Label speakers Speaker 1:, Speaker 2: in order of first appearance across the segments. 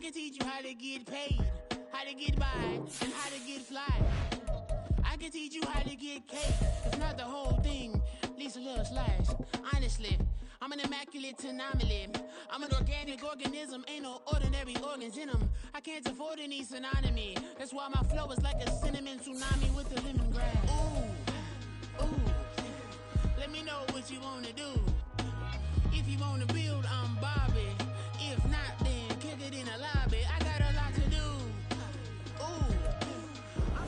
Speaker 1: can teach you how to get paid, how to get by, and how to get fly. I can teach you how to get cake, if not the whole thing, at least a little slice. Honestly, I'm an immaculate anomaly. I'm an organic organism, ain't no ordinary organs in them. I can't afford any synonymy. That's why my flow is like a cinnamon tsunami with the lemongrass. Ooh, ooh. Let me know what you wanna do. If you wanna build, I'm Bobby. If not, then kick it in the lobby. I got a lot to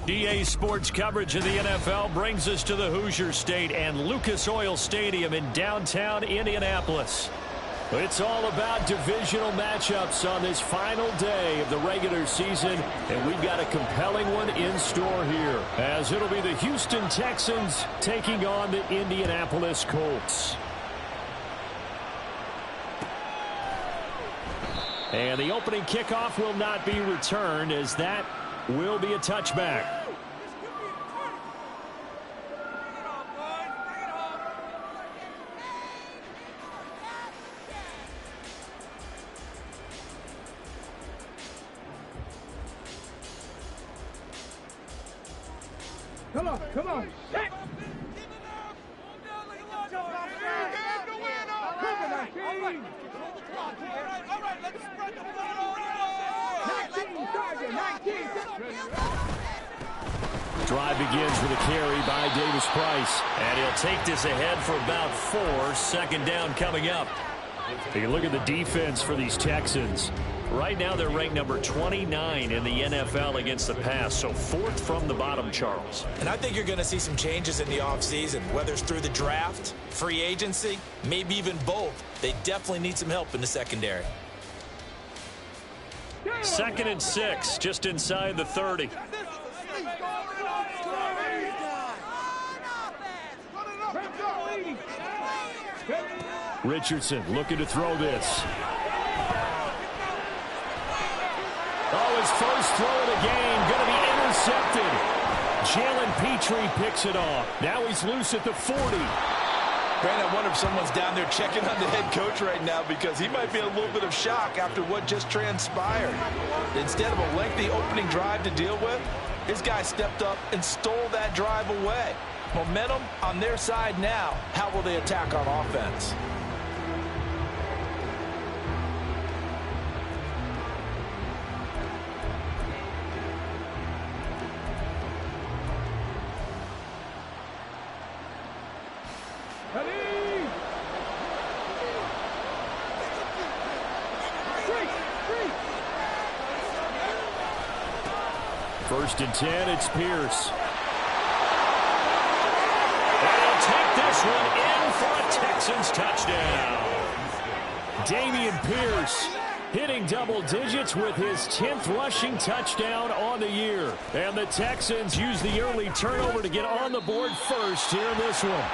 Speaker 1: do.
Speaker 2: EA Sports coverage of the NFL brings us to the Hoosier State and Lucas Oil Stadium in downtown Indianapolis. It's all about divisional matchups on this final day of the regular season, and we've got a compelling one in store here, as it'll be the Houston Texans taking on the Indianapolis Colts. And the opening kickoff will not be returned, as that will be a touchback.
Speaker 3: Come on, come on. Hey.
Speaker 2: Drive begins with a carry by Davis Price. And he'll take this ahead for about 4. Second down coming up. Take a look at the defense for these Texans. Right now they're ranked number 29 in the NFL against the pass, so 4th from the bottom, Charles.
Speaker 4: And I think you're going to see some changes in the offseason, whether it's through the draft, free agency, maybe even both. They definitely need some help in the secondary.
Speaker 2: 2nd and 6, just inside the 30. Richardson looking to throw this. Oh, his first throw of the game going to be intercepted. Jalen Petrie picks it off. Now he's loose at the 40.
Speaker 4: Brandon, I wonder if someone's down there checking on the head coach right now, because he might be in a little bit of shock after what just transpired. Instead of a lengthy opening drive to deal with, his guy stepped up and stole that drive away. Momentum on their side now. How will they attack on offense?
Speaker 2: First and 10, it's Pierce. And he'll take this one in for a Texans touchdown. Dameon Pierce hitting double digits with his 10th rushing touchdown on the year. And the Texans use the early turnover to get on the board first here in this one.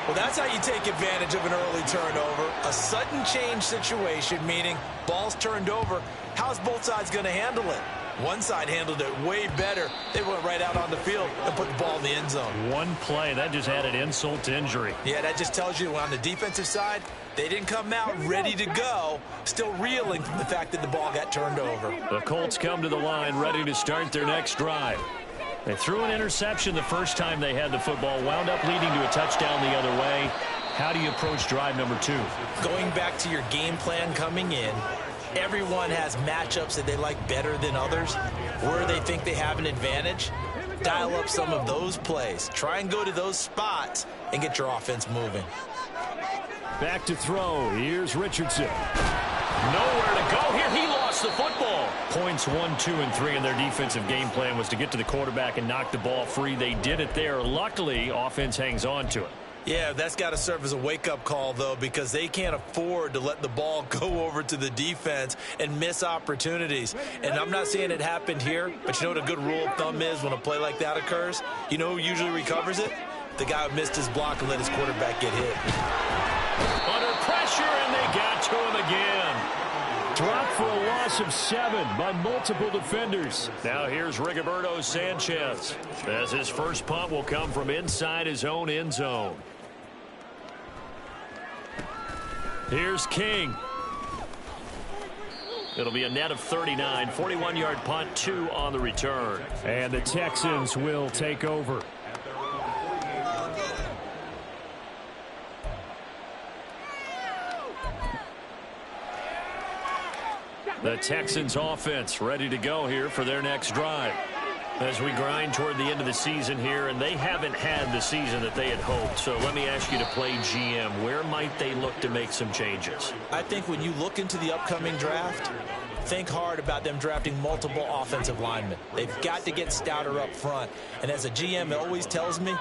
Speaker 4: Well, that's how you take advantage of an early turnover. A sudden change situation, meaning ball's turned over. How's both sides going to handle it? One side handled it way better. They went right out on the field and put the ball in the end zone.
Speaker 2: One play, that just added insult to injury.
Speaker 4: Yeah, that just tells you on the defensive side, they didn't come out ready to go, still reeling from the fact that the ball got turned over.
Speaker 2: The Colts come to the line ready to start their next drive. They threw an interception the first time they had the football, wound up leading to a touchdown the other way. How do you approach drive number 2?
Speaker 4: Going back to your game plan coming in, everyone has matchups that they like better than others, where they think they have an advantage. Dial up some of those plays. Try and go to those spots and get your offense moving.
Speaker 2: Back to throw. Here's Richardson. Nowhere to go here. He lost the football. Points 1, 2, and 3 in their defensive game plan was to get to the quarterback and knock the ball free. They did it there. Luckily, offense hangs on to it.
Speaker 4: Yeah, that's got to serve as a wake-up call, though, because they can't afford to let the ball go over to the defense and miss opportunities. And I'm not saying it happened here, but you know what a good rule of thumb is when a play like that occurs? You know who usually recovers it? The guy who missed his block and let his quarterback get hit.
Speaker 2: Under pressure, and they got to him again. Dropped for a loss of 7 by multiple defenders. Now here's Rigoberto Sanchez, as his first punt will come from inside his own end zone. Here's King. It'll be a net of 39, 41-yard punt, 2 on the return. And the Texans will take over. The Texans offense ready to go here for their next drive. As we grind toward the end of the season here, and they haven't had the season that they had hoped. So let me ask you to play GM. Where might they look to make some changes?
Speaker 4: I think when you look into the upcoming draft, think hard about them drafting multiple offensive linemen. They've got to get stouter up front. And as a GM, it always tells me,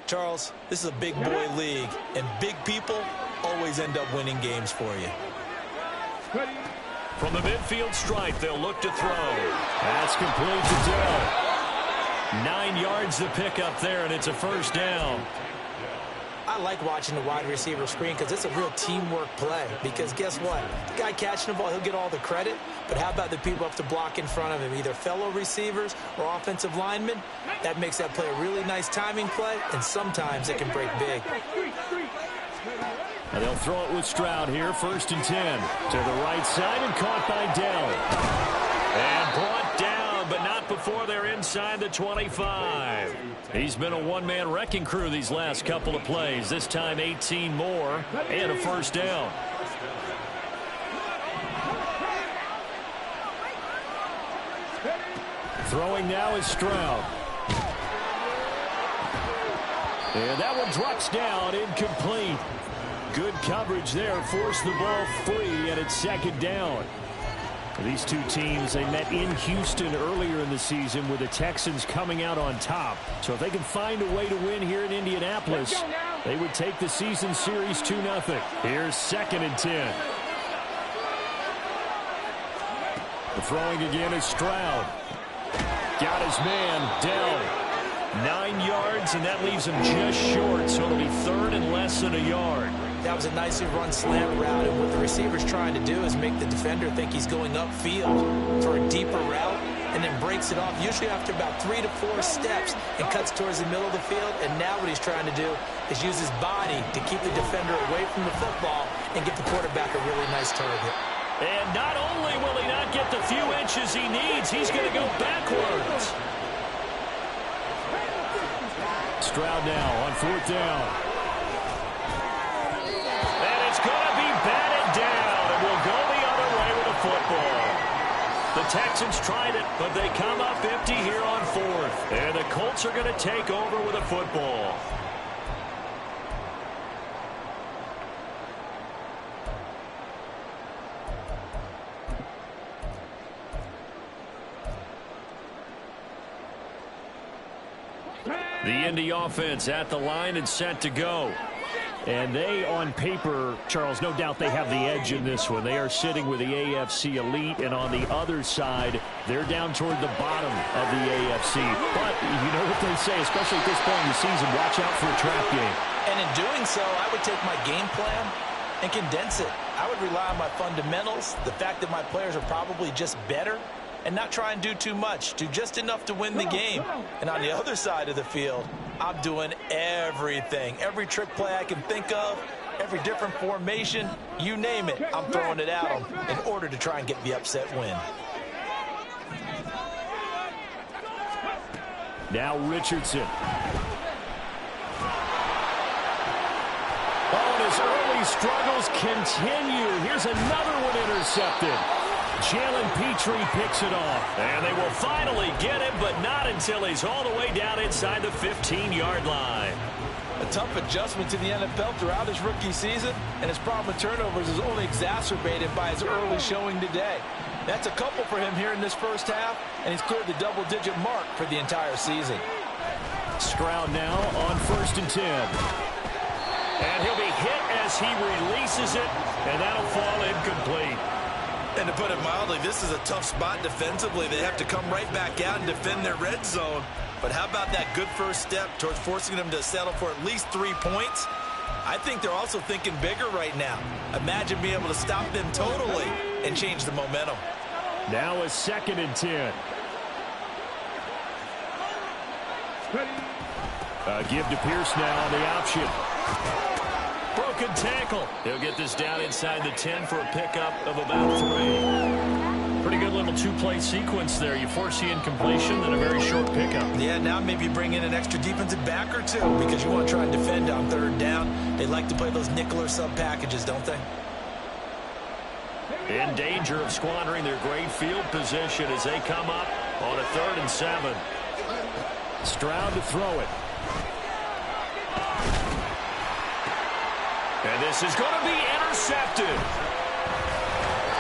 Speaker 4: Charles, this is a big boy league, and big people always end up winning games for you.
Speaker 2: From the midfield stripe, they'll look to throw. That's complete to Dell. 9 yards to pick up there, and it's a first down.
Speaker 5: I like watching the wide receiver screen because it's a real teamwork play. Because guess what? The guy catching the ball, he'll get all the credit. But how about the people have to block in front of him, either fellow receivers or offensive linemen? That makes that play a really nice timing play, and sometimes it can break big.
Speaker 2: And they'll throw it with Stroud here, 1st and 10. To the right side and caught by Dell. And brought down, but not before they're inside the 25. He's been a one-man wrecking crew these last couple of plays. This time 18 more and a first down. Throwing now is Stroud. And that one drops down, incomplete. Good coverage there, forced the ball free, and it's 2nd down. These two teams, they met in Houston earlier in the season with the Texans coming out on top. So if they can find a way to win here in Indianapolis, they would take the season series 2-0. Here's 2nd and 10. The throwing again is Stroud. Got his man, Dell. 9 yards, and that leaves him just short, so it'll be 3rd and less than a yard.
Speaker 5: That was a nicely run slant route, and what the receiver's trying to do is make the defender think he's going upfield for a deeper route, and then breaks it off, usually after about 3 to 4 steps, and cuts towards the middle of the field. And now what he's trying to do is use his body to keep the defender away from the football and get the quarterback a really nice target.
Speaker 2: And not only will he not get the few inches he needs, he's going to go backwards. Stroud now on 4th down. And it's going to be batted down, and we'll go the other way with the football. The Texans tried it, but they come up empty here on 4th. And the Colts are going to take over with a football. The Indy offense at the line and set to go. And they, on paper, Charles, no doubt they have the edge in this one. They are sitting with the AFC elite, and on the other side, they're down toward the bottom of the AFC. But you know what they say, especially at this point in the season, watch out for a trap game.
Speaker 5: And in doing so, I would take my game plan and condense it. I would rely on my fundamentals, the fact that my players are probably just better, and not try and do too much, do just enough to win the game. And on the other side of the field, I'm doing everything. Every trick play I can think of, every different formation, you name it, I'm throwing it at them in order to try and get the upset win.
Speaker 2: Now Richardson. Oh, and his early struggles continue. Here's another one intercepted. Jalen Petrie picks it off. And they will finally get him, but not until he's all the way down inside the 15-yard line.
Speaker 4: A tough adjustment to the NFL throughout his rookie season, and his problem with turnovers is only exacerbated by his early showing today. That's a couple for him here in this first half, and he's cleared the double-digit mark for the entire season.
Speaker 2: Stroud now on 1st and 10. And he'll be hit as he releases it, and that'll fall incomplete.
Speaker 4: And to put it mildly, this is a tough spot defensively. They have to come right back out and defend their red zone. But how about that good first step towards forcing them to settle for at least 3 points? I think they're also thinking bigger right now. Imagine being able to stop them totally and change the momentum.
Speaker 2: Now a 2nd and 10. Give to Pierce now on the option. Broken tackle. He'll get this down inside the 10 for a pickup of about 3. Pretty good little two-play sequence there. You force the incompletion, then a very short pickup.
Speaker 5: Yeah, now maybe bring in an extra defensive back or two because you want to try and defend on third down. They like to play those nickel or sub packages, don't they?
Speaker 2: In danger of squandering their great field position as they come up on a 3rd and 7. Stroud to throw it. And this is going to be intercepted.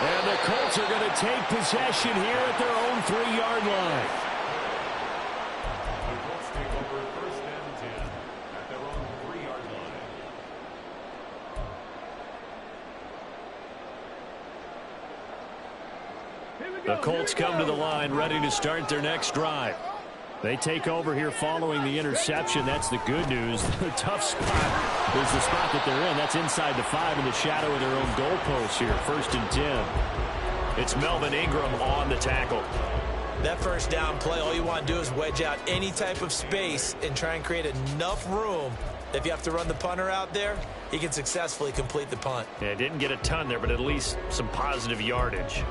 Speaker 2: And the Colts are going to take possession here at their own 3-yard line.
Speaker 6: The Colts take over 1st and 10 at their own 3-yard line.
Speaker 2: The Colts come to the line ready to start their next drive. They take over here following the interception. That's the good news. The tough spot is the spot that they're in. That's inside the 5 in the shadow of their own goalpost here. 1st and 10. It's Melvin Ingram on the tackle.
Speaker 5: That first down play, all you want to do is wedge out any type of space and try and create enough room. If you have to run the punter out there, he can successfully complete the punt.
Speaker 2: Yeah, didn't get a ton there, but at least some positive yardage.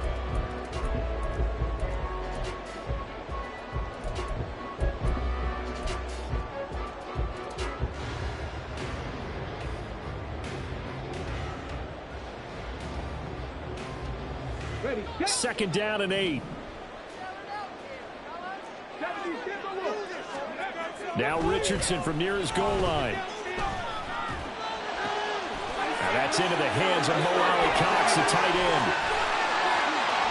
Speaker 3: Ready, set.
Speaker 2: 2nd down and 8. Now Richardson from near his goal line. Now that's into the hands of Mo Alley-Cox, the tight end.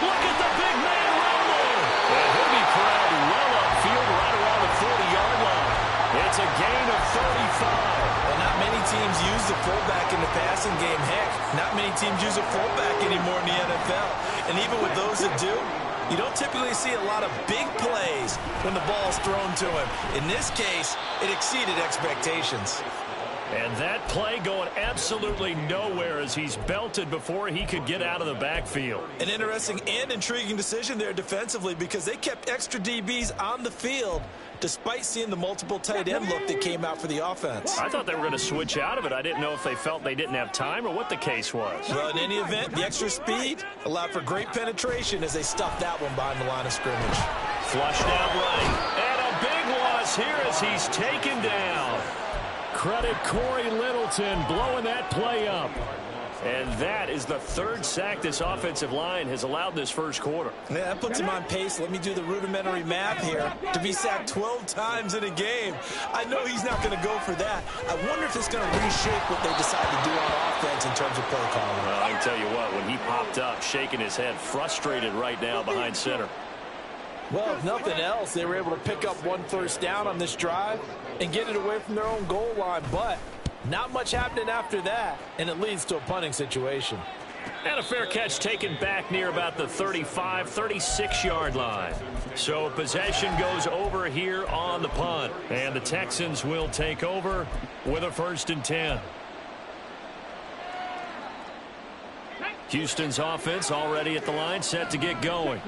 Speaker 2: Look at the big man rumble. And he'll be crowded well upfield right around the 40-yard line. It's a gain of 35.
Speaker 5: Well, not many teams use the fullback in the passing game. Heck, not many teams use a fullback anymore in the NFL. And even with those that do, you don't typically see a lot of big plays when the ball's thrown to him. In this case, it exceeded expectations.
Speaker 2: And that play going absolutely nowhere as he's belted before he could get out of the backfield.
Speaker 5: An interesting and intriguing decision there defensively because they kept extra DBs on the field despite seeing the multiple tight end look that came out for the offense.
Speaker 2: I thought they were going to switch out of it. I didn't know if they felt they didn't have time or what the case was.
Speaker 5: Well, in any event, the extra speed allowed for great penetration as they stuffed that one behind the line of scrimmage.
Speaker 2: Flushed out right. And a big loss here as he's taken down. Credit Corey Littleton blowing that play up. And that is the 3rd sack this offensive line has allowed this first quarter.
Speaker 5: Yeah, that puts him on pace. Let me do the rudimentary math here. To be sacked 12 times in a game. I know he's not going to go for that. I wonder if it's going to reshape what they decide to do on offense in terms of play calling.
Speaker 2: Well, I can tell you what, when he popped up, shaking his head, frustrated right now behind center.
Speaker 5: Well, if nothing else, they were able to pick up 1 first down on this drive and get it away from their own goal line. But not much happening after that, and it leads to a punting situation.
Speaker 2: And a fair catch taken back near about the 35, 36-yard line. So possession goes over here on the punt. And the Texans will take over with a 1st and 10. Houston's offense already at the line, set to get going.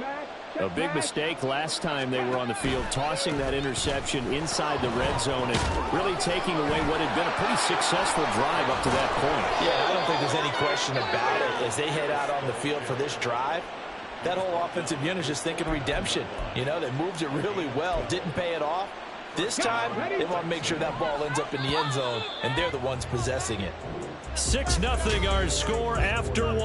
Speaker 2: A big mistake last time they were on the field, tossing that interception inside the red zone and really taking away what had been a pretty successful drive up to that point.
Speaker 5: Yeah, I don't think there's any question about it. As they head out on the field for this drive, that whole offensive unit is just thinking redemption. You know, they moved it really well, didn't pay it off. This time, they want to make sure that ball ends up in the end zone, and they're the ones possessing it.
Speaker 2: 6-0 our score after 1.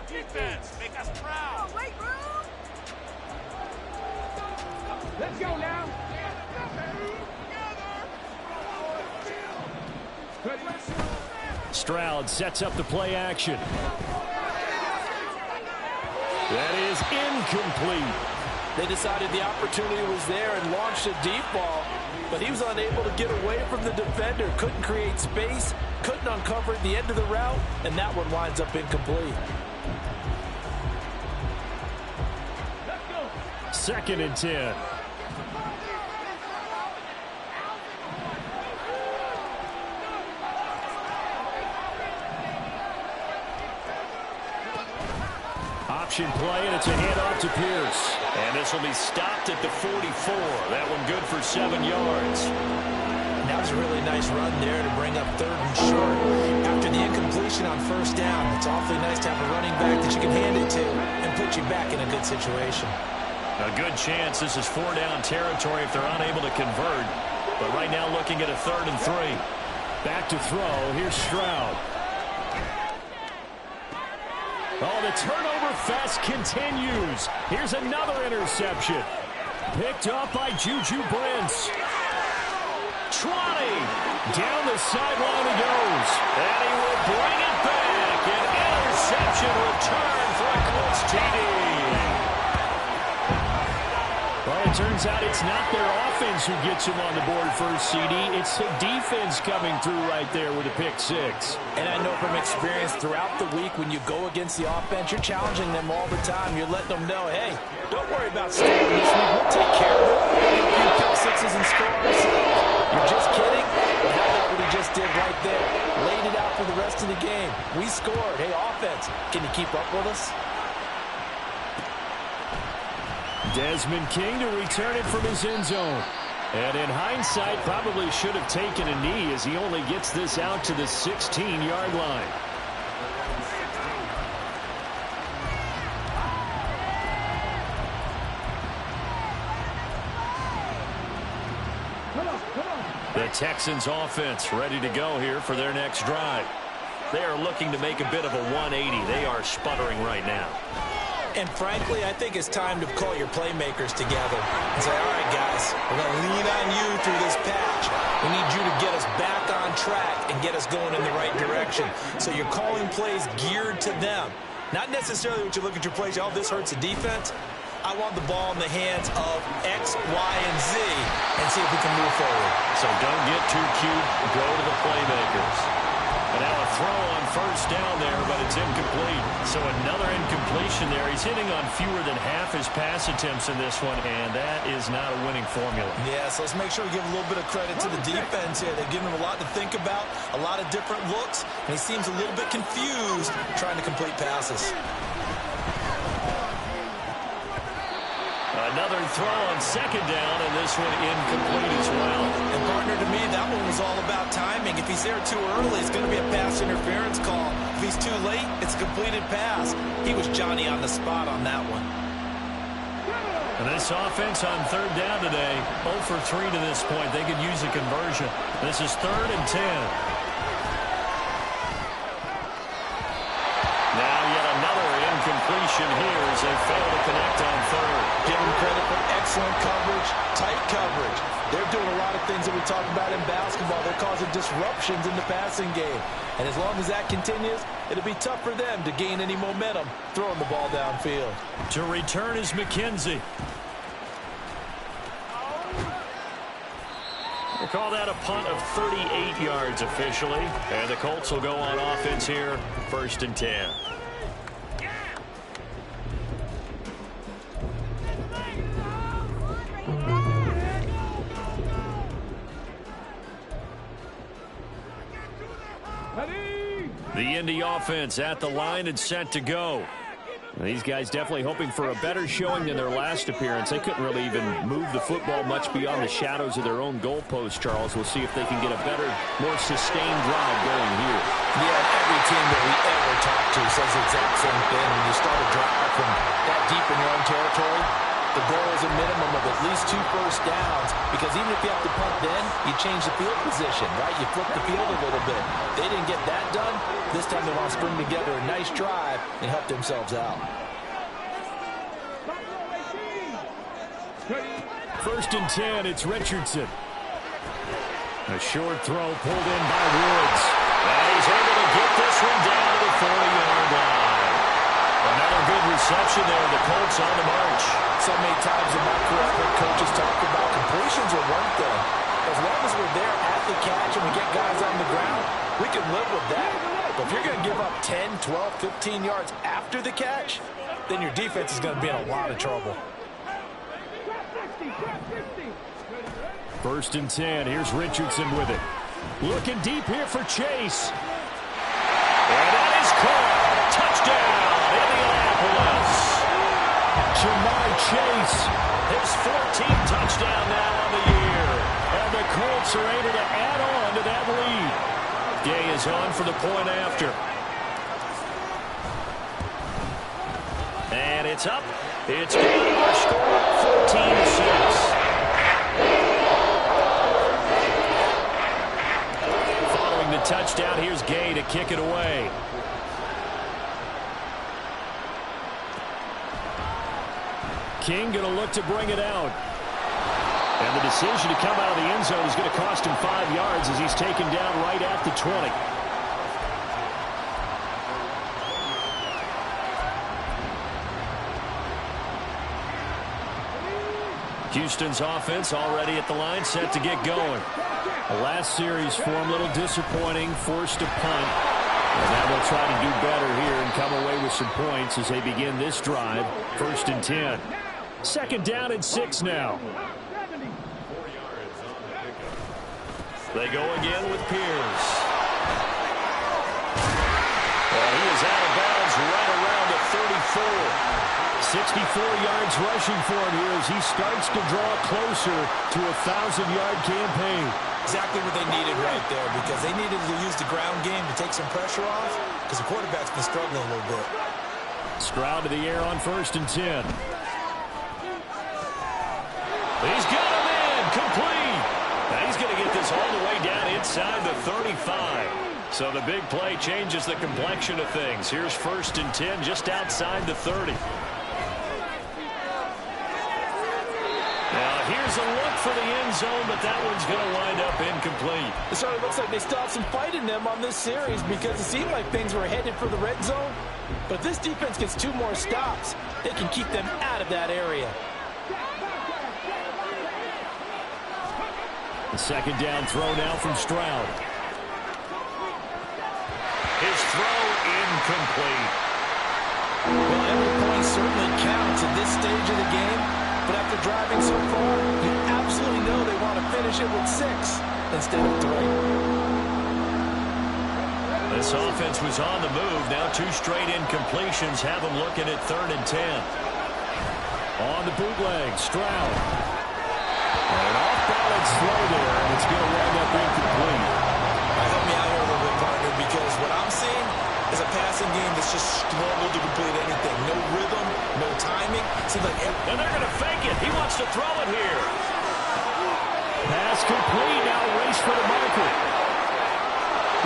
Speaker 7: Defense, make us proud. Oh, wait, bro.
Speaker 3: Let's go now.
Speaker 2: Stroud sets up the play action. That is incomplete.
Speaker 5: They decided the opportunity was there and launched a deep ball, but he was unable to get away from the defender, couldn't create space, couldn't uncover at the end of the route, and that one winds up incomplete.
Speaker 2: 2nd and 10. Option play, and it's a handoff to Pierce. And this will be stopped at the 44. That one good for 7 yards.
Speaker 5: That was a really nice run there to bring up 3rd and short. After the incompletion on 1st down, it's awfully nice to have a running back that you can hand it to and put you back in a good situation.
Speaker 2: A good chance this is 4-down territory if they're unable to convert. But right now looking at a 3rd and 3. Back to throw. Here's Stroud. Oh, the turnover fest continues. Here's another interception. Picked up by Juju Brents. 20. Down the sideline he goes. And he will bring it back. An interception return for a Colts TD. Well, it turns out it's not their offense who gets him on the board first, CD. It's the defense coming through right there with a pick 6.
Speaker 5: And I know from experience throughout the week when you go against the offense, you're challenging them all the time. You're letting them know, hey, don't worry about scoring this week. We'll take care of it. You pick 6s and scores. You're just kidding? But how about what he just did right there? Laid it out for the rest of the game. We scored. Hey, offense, can you keep up with us?
Speaker 2: Desmond King to return it from his end zone. And in hindsight, probably should have taken a knee as he only gets this out to the 16-yard line. The Texans offense ready to go here for their next drive. They are looking to make a bit of a 180. They are sputtering right now.
Speaker 5: And frankly, I think it's time to call your playmakers together and say, all right, guys, we're going to lean on you through this patch. We need you to get us back on track and get us going in the right direction. So you're calling plays geared to them. Not necessarily what you look at your plays, oh, this hurts the defense. I want the ball in the hands of X, Y, and Z and see if we can move forward.
Speaker 2: So don't get too cute. Go to the playmakers. And now a throw on 1st down there, but it's incomplete. So another incompletion there. He's hitting on fewer than half his pass attempts in this one, and that is not a winning formula.
Speaker 5: Yeah, so let's make sure we give a little bit of credit to the defense here. They've given him a lot to think about, a lot of different looks, and he seems a little bit confused trying to complete passes.
Speaker 2: Another throw on 2nd down, and this one incomplete as well.
Speaker 5: And partner, to me, that one was all about timing. If he's there too early, it's going to be a pass interference call. If he's too late, it's a completed pass. He was Johnny on the spot on that one.
Speaker 2: And this offense on 3rd down today, 0 for 3 to this point. They could use a conversion. This is 3rd and 10. Now yet another incompletion here as they fail to connect on 3rd.
Speaker 5: Give them credit for excellent coverage, tight coverage. They're doing a lot of things that we talk about in basketball. They're causing disruptions in the passing game. And as long as that continues, it'll be tough for them to gain any momentum throwing the ball downfield.
Speaker 2: To return is McKenzie. They call that a punt of 38 yards officially. And the Colts will go on offense here, 1st and 10. The Indy offense at the line and set to go. These guys definitely hoping for a better showing than their last appearance. They couldn't really even move the football much beyond the shadows of their own goalpost, Charles. We'll see if they can get a better, more sustained drive going here.
Speaker 5: Yeah, every team that we ever talk to says the exact same thing. When you start a drive from that deep in your own territory, the goal is a minimum of at least 2 first downs, because even if you have to punt then, you change the field position, right? You flip the field a little bit. They didn't get that done. This time they want to string together a nice drive and help themselves out.
Speaker 2: 1st and 10, it's Richardson. A short throw pulled in by Woods. And he's able to get this one down to the 40-yard line. Another good reception there. The Colts on the march.
Speaker 5: So many times in my career, I've heard coaches talk about completions are one thing. As long as we're there at the catch and we get guys on the ground, we can live with that. But if you're going to give up 10, 12, 15 yards after the catch, then your defense is going to be in a lot of trouble.
Speaker 2: 1st and 10. Here's Richardson with it. Looking deep here for Chase. And that is caught. Touchdown, Indianapolis. Jamar Chase, his 14th touchdown now on the year. And the Colts Colts are able to add on to that lead. Gay is on for the point after. And it's up. It's good. Our score, 14-6. Following the touchdown, here's Gay to kick it away. King going to look to bring it out. And the decision to come out of the end zone is going to cost him 5 yards as he's taken down right at the 20. Houston's offense already at the line, set to get going. The last series for him, a little disappointing, forced a punt. And now they'll try to do better here and come away with some points as they begin this drive. 1st and 10. 2nd down and 6 now. They go again with Pierce. Well, he is out of bounds right around the 34. 64 yards rushing for him here as he starts to draw closer to a 1,000-yard campaign.
Speaker 5: Exactly what they needed right there, because they needed to use the ground game to take some pressure off, because the quarterback's been struggling a little bit.
Speaker 2: Stroud to the air on 1st and 10. He's got him in, complete. Now he's going to get this all the way down inside the 35. So the big play changes the complexion of things. Here's 1st and 10 just outside the 30. Now here's a look for the end zone, but that one's going to wind up incomplete.
Speaker 5: It certainly looks like they still have some fight in them on this series, because it seemed like things were headed for the red zone. But if this defense gets 2 more stops, they can keep them out of that area.
Speaker 2: The 2nd down throw now from Stroud. His throw incomplete.
Speaker 5: Well, every point certainly counts at this stage of the game, but after driving so far, you absolutely know they want to finish it with 6 instead of 3.
Speaker 2: This offense was on the move. Now 2 straight incompletions have them looking at 3rd and 10. On the bootleg, Stroud. And off-balance throw there, and it's going to wind up incomplete.
Speaker 5: Help me out here a little bit, partner, because what I'm seeing is a passing game that's just struggled to complete anything. No rhythm, no timing. Seems like
Speaker 2: and they're going to fake it. He wants to throw it here. Pass complete. Now race for the marker.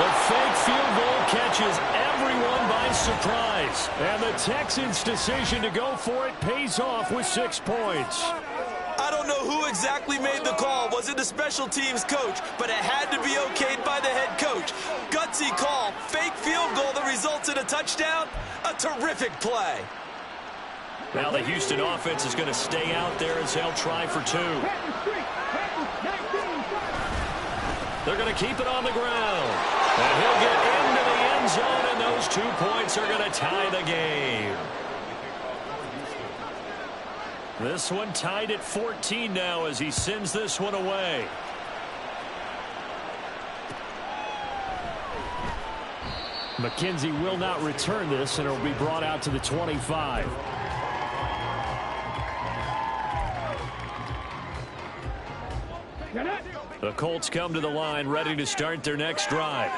Speaker 2: The fake field goal catches everyone by surprise. And the Texans' decision to go for it pays off with 6 points.
Speaker 5: I don't know who exactly made the call. Was it the special teams coach? But it had to be okayed by the head coach. Gutsy call. Fake field goal that results in a touchdown. A terrific play.
Speaker 2: Now the Houston offense is going to stay out there as they'll try for 2. They're going to keep it on the ground. And he'll get into the end zone, and those 2 points are going to tie the game. This one tied at 14 now as he sends this one away. McKenzie will not return this, and it will be brought out to the 25. The Colts come to the line ready to start their next drive.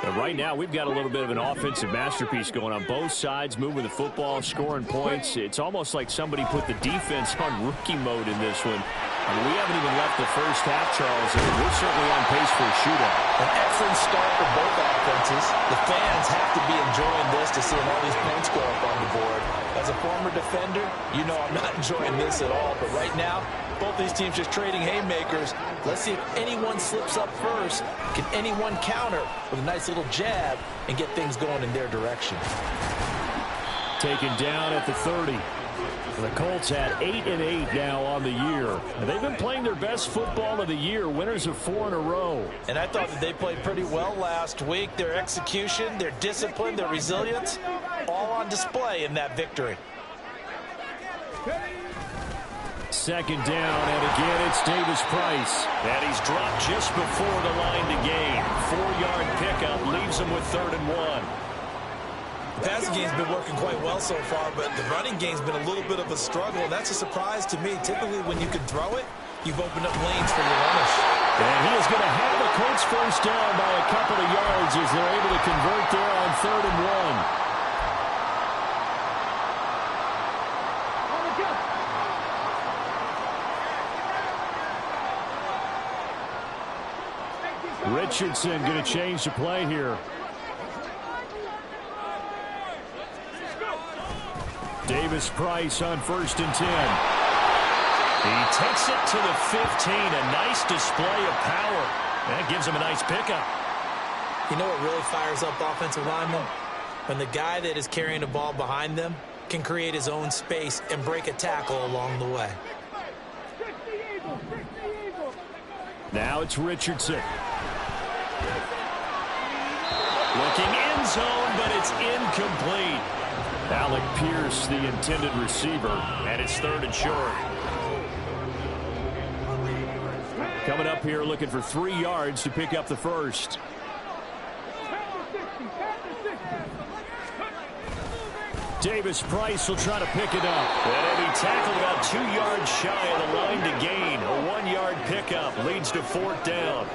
Speaker 2: But right now, we've got a little bit of an offensive masterpiece going on both sides, moving the football, scoring points. It's almost like somebody put the defense on rookie mode in this one. I mean, we haven't even left the first half, Charles, and we're certainly on pace for a shootout.
Speaker 5: An excellent start for both offenses. The fans have to be enjoying this to see all these points go up on the board. As a former defender, you know I'm not enjoying this at all. But right now, both these teams just trading haymakers. Let's see if anyone slips up first. Can anyone counter with a nice little jab and get things going in their direction?
Speaker 2: Taken down at the 30. The Colts had 8-8 now on the year. And they've been playing their best football of the year, winners of 4 in a row.
Speaker 5: And I thought that they played pretty well last week. Their execution, their discipline, their resilience, all on display in that victory.
Speaker 2: 2nd down, and again it's Davis Price. And he's dropped just before the line to gain. 4-yard pickup leaves him with 3rd and 1.
Speaker 5: The passing game's been working quite well so far, but the running game's been a little bit of a struggle. That's a surprise to me. Typically, when you can throw it, you've opened up lanes for your runners.
Speaker 2: And he is going to have the Colts first down by a couple of yards as they're able to convert there on 3rd and 1. Richardson going to change the play here. Davis Price on 1st and 10. He takes it to the 15. A nice display of power. That gives him a nice pickup.
Speaker 5: You know what really fires up offensive linemen? When the guy that is carrying the ball behind them can create his own space and break a tackle along the way.
Speaker 2: Now it's Richardson. Looking end zone, but it's incomplete. Alec Pierce, the intended receiver, and it's 3rd and short. Coming up here looking for 3 yards to pick up the first. Davis Price will try to pick it up. And he tackled about 2 yards shy of the line to gain. A 1-yard pickup leads to 4th down.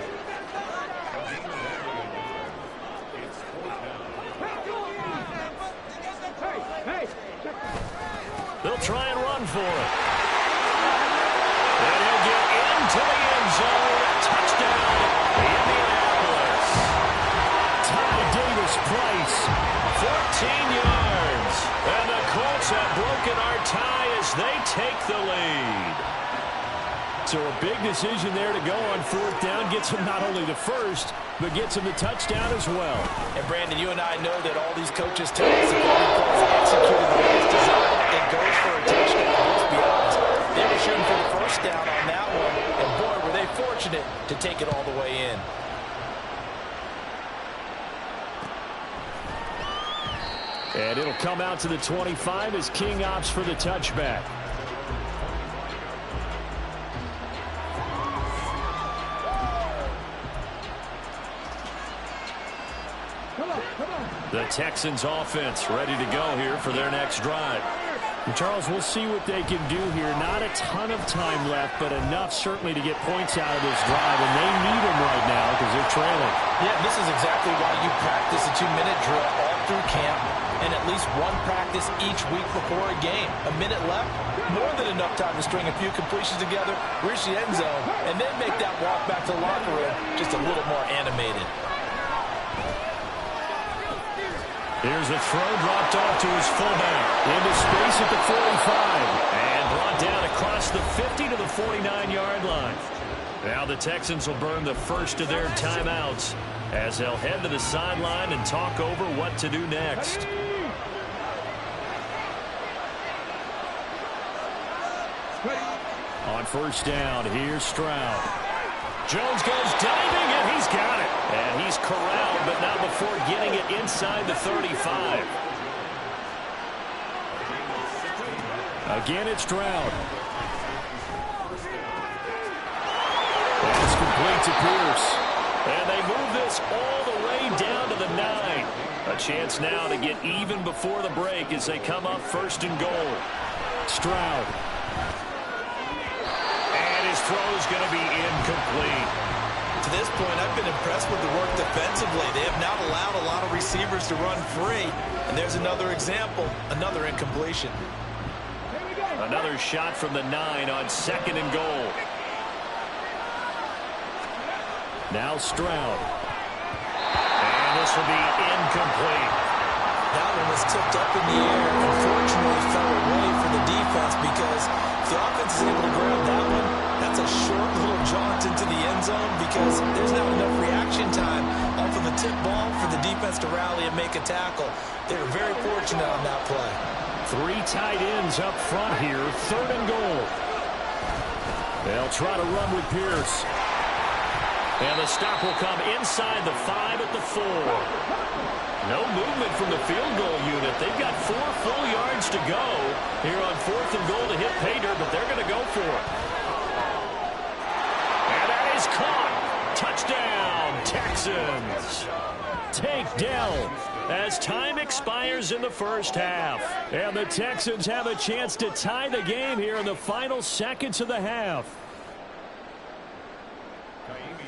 Speaker 2: They'll try and run for it. And he'll get into the end zone. Touchdown, Indianapolis. Ty Davis Price, 14 yards. And the Colts have broken our tie as they take the lead. So a big decision there to go on 4th down. Gets him not only the first, but gets him the touchdown as well.
Speaker 5: And Brandon, you and I know that all these coaches tell us if every play is executed the way it's designed, it goes for a touchdown. Let's be honest. They were shooting for the first down on that one, and boy, were they fortunate to take it all the way in.
Speaker 2: And it'll come out to the 25 as King opts for the touchback. The Texans offense ready to go here for their next drive. And Charles, we'll see what they can do here. Not a ton of time left, but enough certainly to get points out of this drive, and they need them right now because they're trailing.
Speaker 5: Yeah, this is exactly why you practice a 2-minute drill all through camp and at least one practice each week before a game. A minute left, more than enough time to string a few completions together, reach the end zone, and then make that walk back to the locker room just a little more animated.
Speaker 2: Here's a throw dropped off to his fullback. Into space at the 45. And brought down across the 50 to the 49-yard line. Now the Texans will burn the first of their timeouts as they'll head to the sideline and talk over what to do next. On 1st down, here's Stroud. Jones goes diving, and he's got it. And he's corralled, but not before getting it inside the 35. Again, it's Stroud. That's complete to Pierce. And they move this all the way down to the 9. A chance now to get even before the break as they come up 1st and goal. Stroud. Throw's going to be incomplete.
Speaker 5: To this point, I've been impressed with the work defensively. They have not allowed a lot of receivers to run free. And there's another example, another incompletion.
Speaker 2: Another shot from the 9 on 2nd and goal. Now Stroud. And this will be incomplete.
Speaker 5: That one was tipped up in the air. Unfortunately, fell away for the defense because if the offense is able to grab that one, that's a short little jaunt into the end zone because there's not enough reaction time off of the tip ball for the defense to rally and make a tackle. They were very fortunate on that play.
Speaker 2: 3 tight ends up front here, 3rd and goal. They'll try to run with Pierce. And the stop will come inside the 5 at the 4. No movement from the field goal unit. They've got 4 full yards to go here on 4th and goal to hit pay dirt, but they're going to go for it. And that is caught. Touchdown, Texans. Take Dell as time expires in the first half. And the Texans have a chance to tie the game here in the final seconds of the half.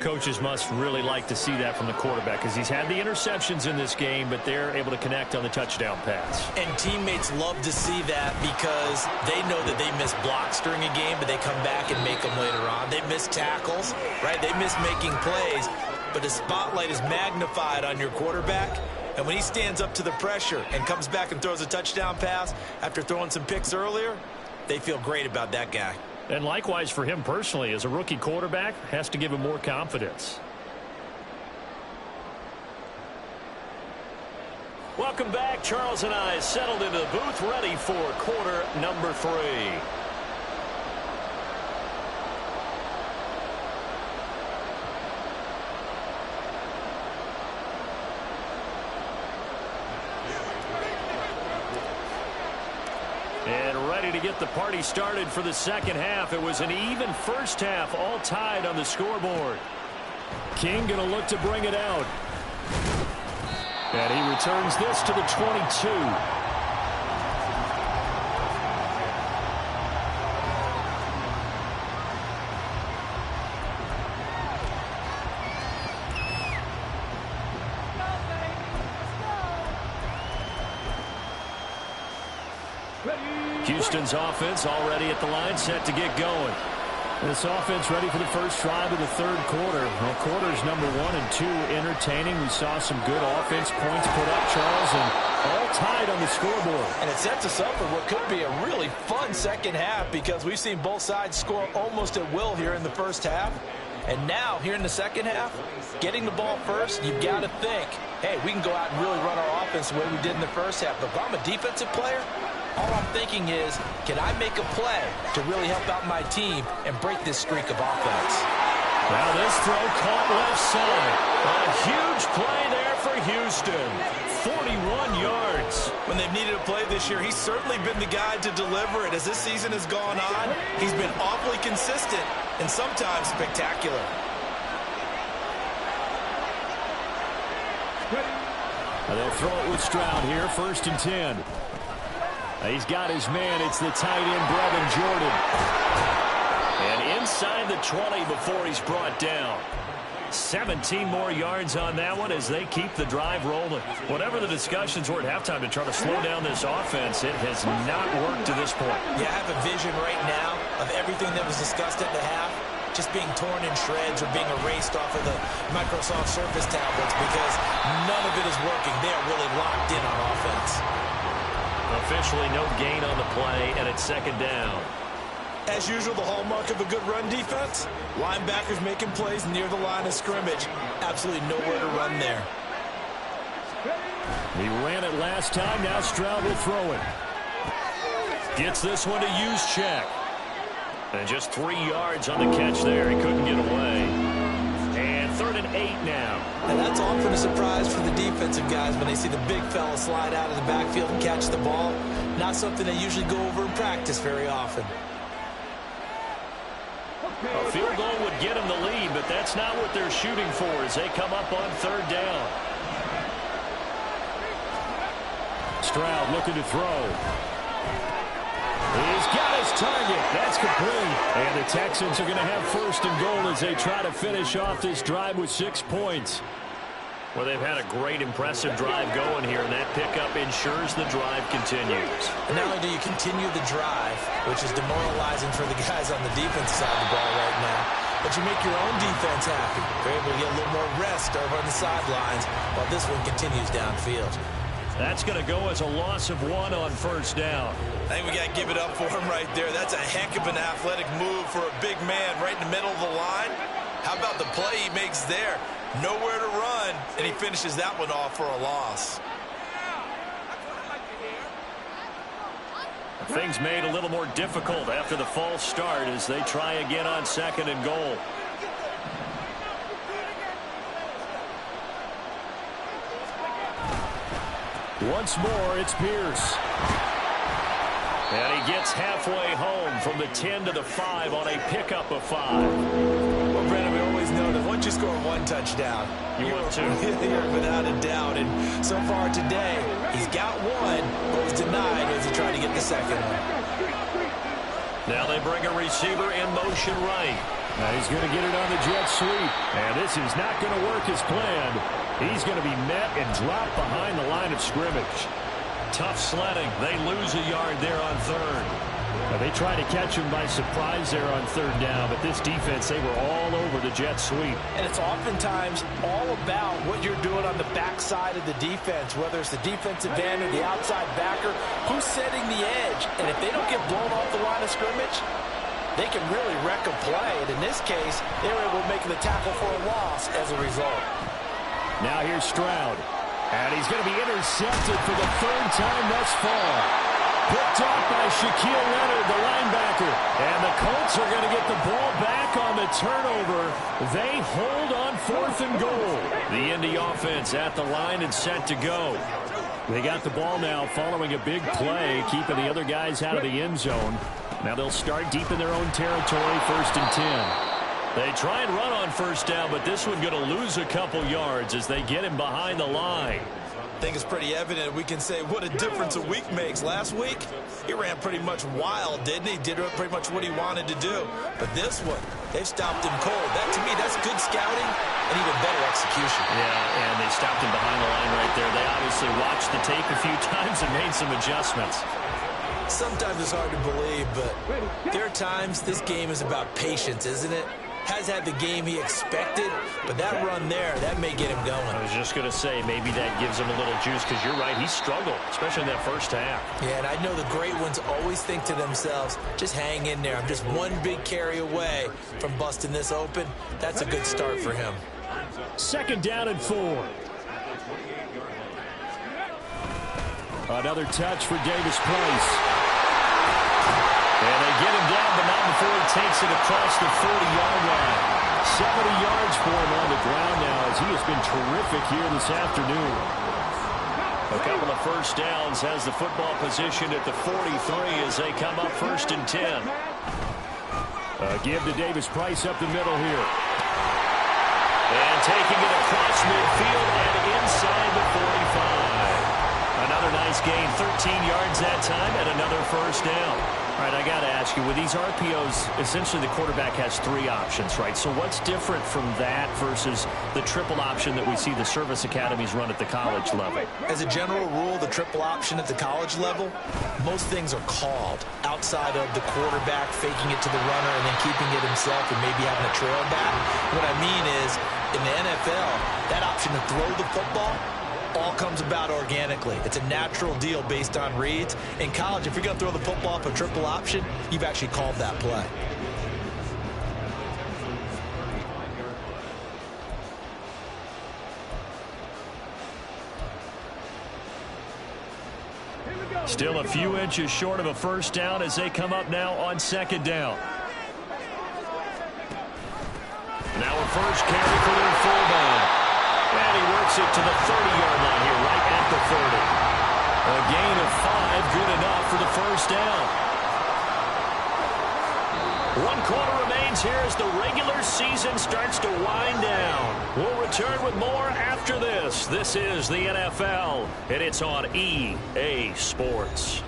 Speaker 2: Coaches must really like to see that from the quarterback because he's had the interceptions in this game, but they're able to connect on the touchdown pass.
Speaker 5: And teammates love to see that because they know that they miss blocks during a game, but they come back and make them later on. They miss tackles, right? They miss making plays, but the spotlight is magnified on your quarterback. And when he stands up to the pressure and comes back and throws a touchdown pass after throwing some picks earlier, they feel great about that guy.
Speaker 2: And likewise for him personally, as a rookie quarterback, has to give him more confidence. Welcome back. Charles and I settled into the booth, ready for quarter number 3. And ready to get the party started for the second half. It was an even first half, all tied on the scoreboard. King going to look to bring it out. And he returns this to the 22. Houston's offense already at the line, set to get going. This offense ready for the first drive of the third quarter. Well, quarters number 1 and 2 entertaining. We saw some good offense points put up, Charles, and all tied on the scoreboard.
Speaker 5: And it sets us up for what could be a really fun second half because we've seen both sides score almost at will here in the first half. And now, here in the second half, getting the ball first, you've got to think, hey, we can go out and really run our offense the way we did in the first half. But if I'm a defensive player, all I'm thinking is, can I make a play to really help out my team and break this streak of offense?
Speaker 2: Now this throw caught left side. A huge play there for Houston. 41 yards.
Speaker 4: When they've needed a play this year, he's certainly been the guy to deliver it. As this season has gone on, he's been awfully consistent and sometimes spectacular.
Speaker 2: They'll throw it with Stroud here, 1st and 10. He's got his man. It's the tight end, Brevin Jordan. And inside the 20 before he's brought down. 17 more yards on that one as they keep the drive rolling. Whatever the discussions were at halftime to try to slow down this offense, it has not worked to this point.
Speaker 5: Yeah, I have a vision right now of everything that was discussed at the half just being torn in shreds or being erased off of the Microsoft Surface tablets because none of it is working. They are really locked in on offense.
Speaker 2: Officially no gain on the play, and it's 2nd down.
Speaker 4: As usual, the hallmark of a good run defense, linebackers making plays near the line of scrimmage. Absolutely nowhere to run there.
Speaker 2: He ran it last time. Now Stroud will throw it. Gets this one to use check. And just 3 yards on the catch there. He couldn't get away. And 3rd and 8 now.
Speaker 5: And that's often a surprise for the defensive guys when they see the big fella slide out of the backfield and catch the ball. Not something they usually go over in practice very often.
Speaker 2: A field goal would get them the lead, but that's not what they're shooting for as they come up on 3rd down. Stroud looking to throw. He's got his target. That's complete. And the Texans are going to have 1st and goal as they try to finish off this drive with 6 points. Well, they've had a great, impressive drive going here, and that pickup ensures the drive continues.
Speaker 5: And not only do you continue the drive, which is demoralizing for the guys on the defense side of the ball right now, but you make your own defense happy. They're able to get a little more rest over on the sidelines while this one continues downfield.
Speaker 2: That's going to go as a loss of 1 on 1st down.
Speaker 4: I think we got to give it up for him right there. That's a heck of an athletic move for a big man right in the middle of the line. How about the play he makes there? Nowhere to run, and he finishes that one off for a loss.
Speaker 2: Things made a little more difficult after the false start as they try again on 2nd and goal. Once more, it's Pierce. And he gets halfway home from the 10 to the 5 on a pickup of 5.
Speaker 4: Well, Brandon, we always know that once you score 1 touchdown,
Speaker 2: you want 2.
Speaker 4: You're without a doubt. And so far today, he's got 1, but was denied as he tried to get the 2nd one.
Speaker 2: Now they bring a receiver in motion right. Now he's going to get it on the jet sweep. And this is not going to work as planned. He's going to be met and dropped behind the line of scrimmage. Tough sledding. They lose a yard there on third. Now they try to catch him by surprise there on third down, but this defense, they were all over the jet sweep.
Speaker 5: And it's oftentimes all about what you're doing on the backside of the defense, whether it's the defensive end or the outside backer, who's setting the edge. And if they don't get blown off the line of scrimmage, they can really wreck a play. And in this case, they were able to make the tackle for a loss as a result.
Speaker 2: Now here's Stroud. And he's going to be intercepted for the third time thus far. Picked off by Shaquille Leonard, the linebacker. And the Colts are going to get the ball back on the turnover. They hold on 4th and goal. The Indy offense at the line and set to go. They got the ball now following a big play, keeping the other guys out of the end zone. Now they'll start deep in their own territory, 1st and 10. They try and run on first down, but this one going to lose a couple yards as they get him behind the line.
Speaker 4: I think it's pretty evident. We can say what a difference a week makes. Last week, he ran pretty much wild, didn't he? Did pretty much what he wanted to do. But this one, they've stopped him cold. That, to me, that's good scouting and even better execution.
Speaker 2: Yeah, and they stopped him behind the line right there. They obviously watched the tape a few times and made some adjustments.
Speaker 5: Sometimes it's hard to believe, but there are times this game is about patience, isn't it? Has had the game he expected, but that run there, that may get him going.
Speaker 2: I was just going to say, maybe that gives him a little juice, because you're right, he struggled, especially in that first half.
Speaker 5: Yeah, and I know the great ones always think to themselves, just hang in there. I'm just one big carry away from busting this open. That's a good start for him.
Speaker 2: 2nd down and 4. Another touch for Davis Price. And they get him down, but not before he takes it across the 40-yard line. 70 yards for him on the ground now, as he has been terrific here this afternoon. A couple of first downs, has the football position at the 43 as they come up 1st and 10. Give to Davis Price up the middle here. And taking it across midfield and inside the 45. Another nice gain, 13 yards that time, and another first down. All right, I got to ask you, with these RPOs, essentially the quarterback has 3 options, right? So what's different from that versus the triple option that we see the service academies run at the college level?
Speaker 5: As a general rule, the triple option at the college level, most things are called outside of the quarterback faking it to the runner and then keeping it himself and maybe having a trail back. What I mean is, in the NFL, that option to throw the football all comes about organically. It's a natural deal based on reads. In college, if you're going to throw the football up a triple option, you've actually called that play.
Speaker 2: Still a few inches short of a first down as they come up now on 2nd down. Now a first carry for their fullback. And he works it to the 30-yard line here, right at the 30. A gain of 5, good enough for the first down. 1 quarter remains here as the regular season starts to wind down. We'll return with more after this. This is the NFL, and it's on EA Sports.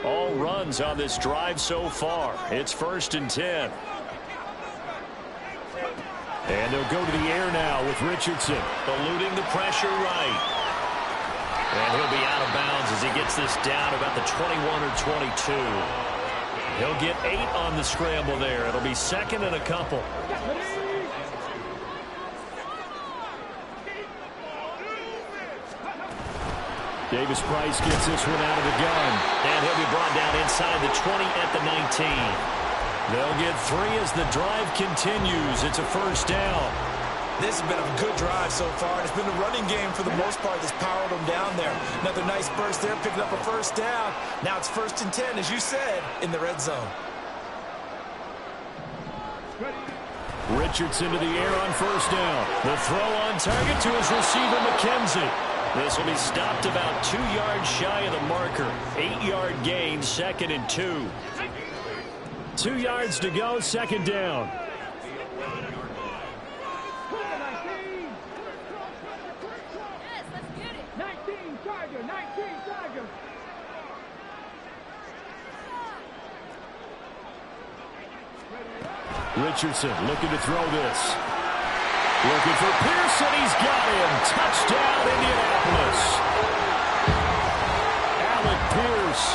Speaker 2: All runs on this drive so far. It's 1st and 10. And they'll go to the air now with Richardson, eluding the pressure right. And he'll be out of bounds as he gets this down about the 21 or 22. He'll get 8 on the scramble there. It'll be 2nd and a couple. Davis Price gets this one out of the gun. And he'll be brought down inside the 20 at the 19. They'll get 3 as the drive continues. It's a first down.
Speaker 4: This has been a good drive so far. It's been a running game for the most part that's powered them down there. Another nice burst there, picking up a first down. Now it's 1st and 10, as you said, in the red zone.
Speaker 2: Richardson to the air on first down. The throw on target to his receiver, McKenzie. This will be stopped about 2 yards shy of the marker. 8-yard gain, 2nd and 2. 2 yards to go, second down. Richardson looking to throw this. Looking for Pearson. He's got him. Touchdown, Indianapolis. Alec Pierce,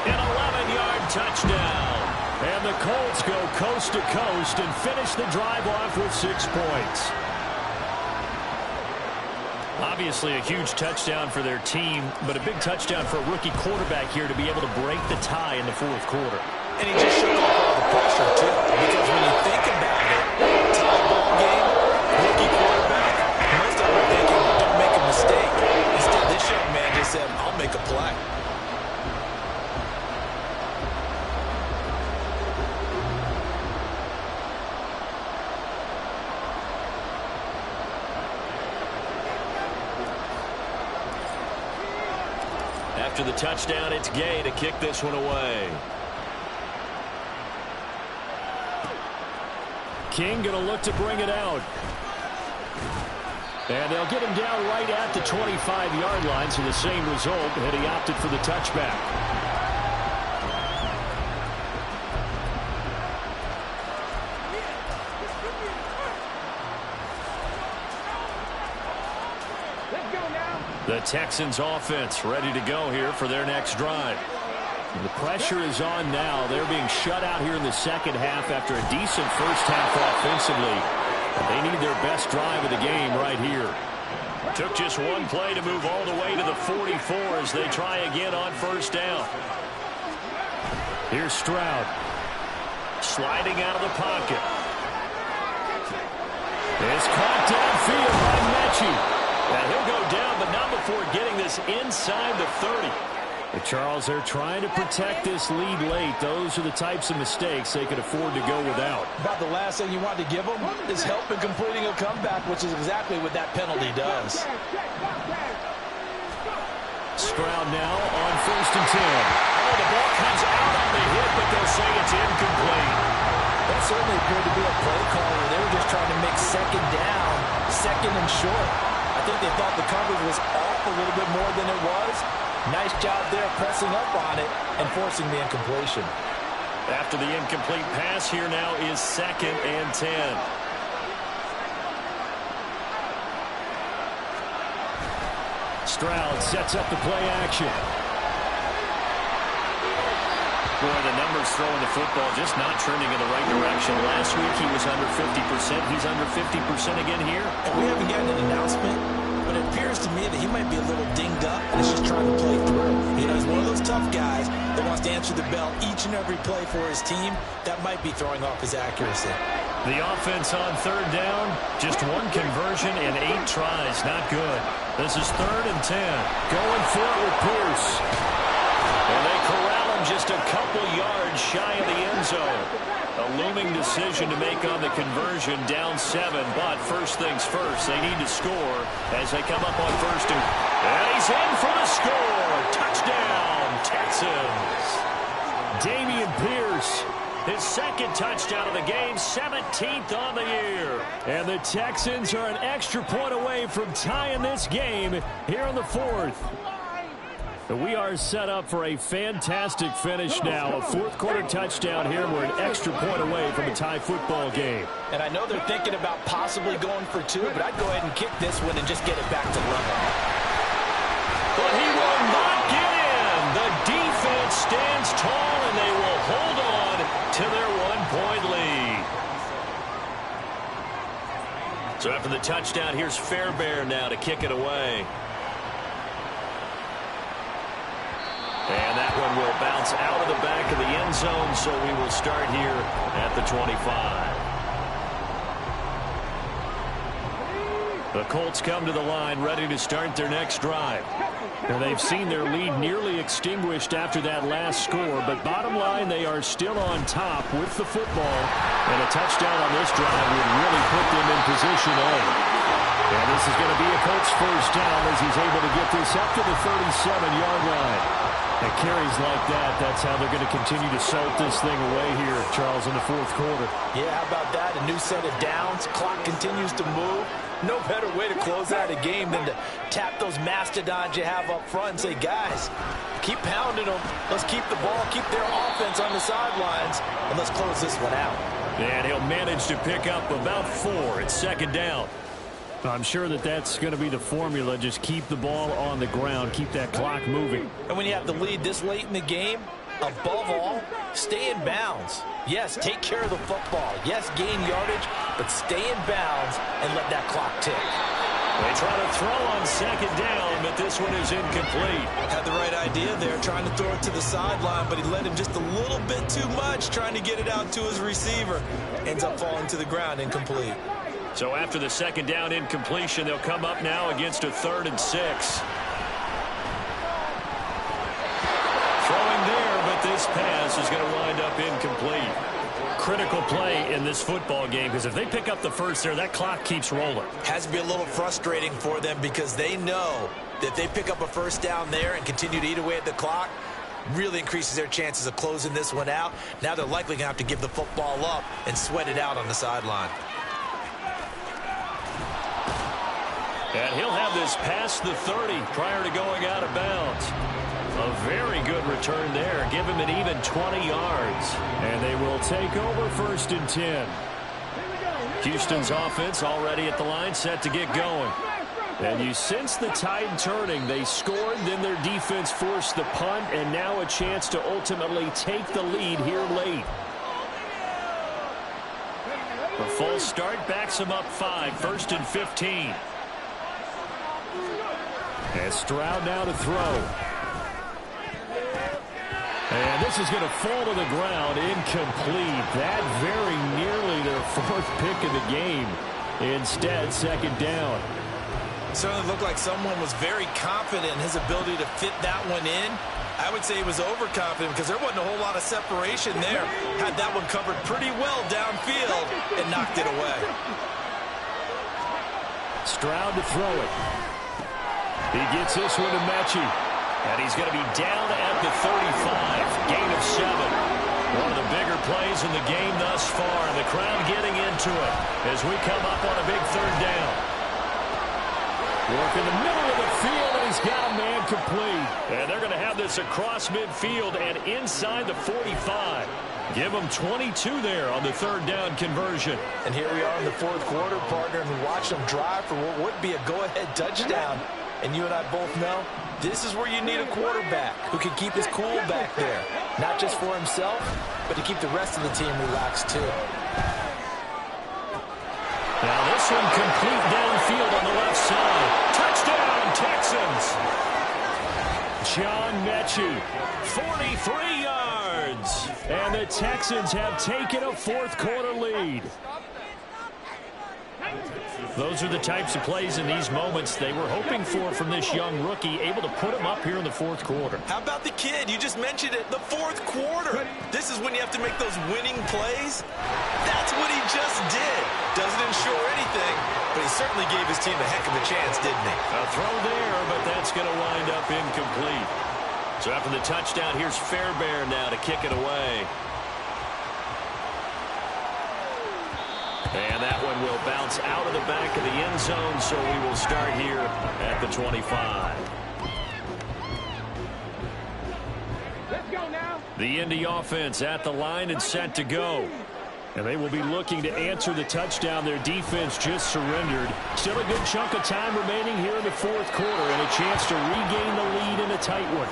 Speaker 2: an 11-yard touchdown. And the Colts go coast to coast and finish the drive off with 6 points. Obviously a huge touchdown for their team, but a big touchdown for a rookie quarterback here to be able to break the tie in the fourth quarter.
Speaker 5: And he just shook off all the pressure, too. Because when you think about it, tie ball game, rookie quarterback, most of them are thinking, don't make a mistake. Instead, this young man just said, I'll make a play.
Speaker 2: After the touchdown, it's Gay to kick this one away. King going to look to bring it out. And they'll get him down right at the 25-yard line, so the same result, and he opted for the touchback. The Texans offense ready to go here for their next drive. And the pressure is on now. They're being shut out here in the second half after a decent first half offensively. And they need their best drive of the game right here. Took just one play to move all the way to the 44 as they try again on first down. Here's Stroud. Sliding out of the pocket. It's caught downfield by Mechie. Now he'll go down, but not before getting this inside the 30. Charles, they're trying to protect this lead late. Those are the types of mistakes they could afford to go without.
Speaker 5: About the last thing you want to give them is help in completing a comeback, which is exactly what that penalty does.
Speaker 2: Stroud now on 1st and 10. Oh, the ball comes out on the hit, but they'll say it's incomplete.
Speaker 5: That certainly appeared to be a play call where they were just trying to make second down, second and short. I think they thought the coverage was off a little bit more than it was. Nice job there pressing up on it and forcing the incompletion.
Speaker 2: After the incomplete pass, here now is 2nd and 10. Stroud sets up the play action. Boy, the numbers throwing the football just not trending in the right direction. Last week he was under 50%. He's under 50% again here.
Speaker 5: And we haven't gotten an announcement, but it appears to me that he might be a little dinged up and is just trying to play through. You know, he's one of those tough guys that wants to answer the bell each and every play for his team. That might be throwing off his accuracy.
Speaker 2: The offense on 3rd down, just one conversion in 8 tries. Not good. This is 3rd and 10. Going for it with Pierce. And they corral him just a couple yards shy of the end zone. A looming decision to make on the conversion, down 7. But first things first, they need to score as they come up on 1st and he's in for the score. Touchdown, Texans. Dameon Pierce, his 2nd touchdown of the game, 17th on the year. And the Texans are an extra point away from tying this game here in the 4th. We are set up for a fantastic finish now. A 4th quarter touchdown here. We're an extra point away from a tie football game.
Speaker 5: And I know they're thinking about possibly going for 2, but I'd go ahead and kick this one and just get it back to level.
Speaker 2: But he will not get in. The defense stands tall, and they will hold on to their 1-point lead. So after the touchdown, here's Fairbairn now to kick it away. And that one will bounce out of the back of the end zone, so we will start here at the 25. The Colts come to the line ready to start their next drive. Now they've seen their lead nearly extinguished after that last score, but bottom line, they are still on top with the football. And a touchdown on this drive would really put them in position A. And this is going to be a Colts first down as he's able to get this up to the 37-yard line. And carries like that, that's how they're going to continue to salt this thing away here, Charles, in the fourth quarter.
Speaker 5: Yeah, how about that? A new set of downs. Clock continues to move. No better way to close out a game than to tap those mastodons you have up front and say, guys, keep pounding them. Let's keep the ball, keep their offense on the sidelines, and let's close this one out.
Speaker 2: And he'll manage to pick up about 4 at second down. I'm sure that that's going to be the formula. Just keep the ball on the ground. Keep that clock moving.
Speaker 5: And when you have the lead this late in the game, above all, stay in bounds. Yes, take care of the football. Yes, gain yardage, but stay in bounds and let that clock tick.
Speaker 2: They try to throw on second down, but this one is incomplete.
Speaker 4: Had the right idea there, trying to throw it to the sideline, but he led him just a little bit too much, trying to get it out to his receiver. Ends up falling to the ground, incomplete.
Speaker 2: So after the second down incompletion, they'll come up now against a 3rd and 6. Throwing there, but this pass is going to wind up incomplete. Critical play in this football game, because if they pick up the first there, that clock keeps rolling.
Speaker 5: Has to be a little frustrating for them because they know that if they pick up a first down there and continue to eat away at the clock, really increases their chances of closing this one out. Now they're likely going to have to give the football up and sweat it out on the sideline.
Speaker 2: And he'll have this past the 30 prior to going out of bounds. A very good return there. Give him an even 20 yards. And they will take over 1st and 10. Houston's offense already at the line, set to get going. And you sense the tide turning. They scored, then their defense forced the punt, and now a chance to ultimately take the lead here late. A false start backs them up 5, 1st and 15. And Stroud now to throw. And this is going to fall to the ground, incomplete. That very nearly their 4th pick of the game. Instead, second down.
Speaker 4: Certainly looked like someone was very confident in his ability to fit that one in. I would say he was overconfident because there wasn't a whole lot of separation there. Had that one covered pretty well downfield and knocked it away.
Speaker 2: Stroud to throw it. He gets this one to Mechie. And he's going to be down at the 35. Gain of 7. One of the bigger plays in the game thus far. And the crowd getting into it as we come up on a big 3rd down. Work in the middle of the field, and he's got a man complete. And they're going to have this across midfield and inside the 45. Give them 22 there on the 3rd down conversion.
Speaker 5: And here we are in the 4th quarter, partner, and we watch them drive for what would be a go-ahead touchdown. And you and I both know this is where you need a quarterback who can keep his cool back there. Not just for himself, but to keep the rest of the team relaxed too.
Speaker 2: Now this one complete downfield on the left side. Touchdown, Texans. John Mechie, 43 yards. And the Texans have taken a 4th quarter lead. Those are the types of plays in these moments they were hoping for from this young rookie, able to put him up here in the 4th quarter.
Speaker 4: How about the kid? You just mentioned it, the 4th quarter. This is when you have to make those winning plays. That's what he just did. Doesn't ensure anything, but he certainly gave his team a heck of a chance, didn't he?
Speaker 2: A throw there, but that's going to wind up incomplete. So after the touchdown, here's Fairbairn now to kick it away. And that one will bounce out of the back of the end zone, so we will start here at the 25.
Speaker 3: Let's go now.
Speaker 2: The Indy offense at the line and set to go. And they will be looking to answer the touchdown. Their defense just surrendered. Still a good chunk of time remaining here in the 4th quarter and a chance to regain the lead in a tight one.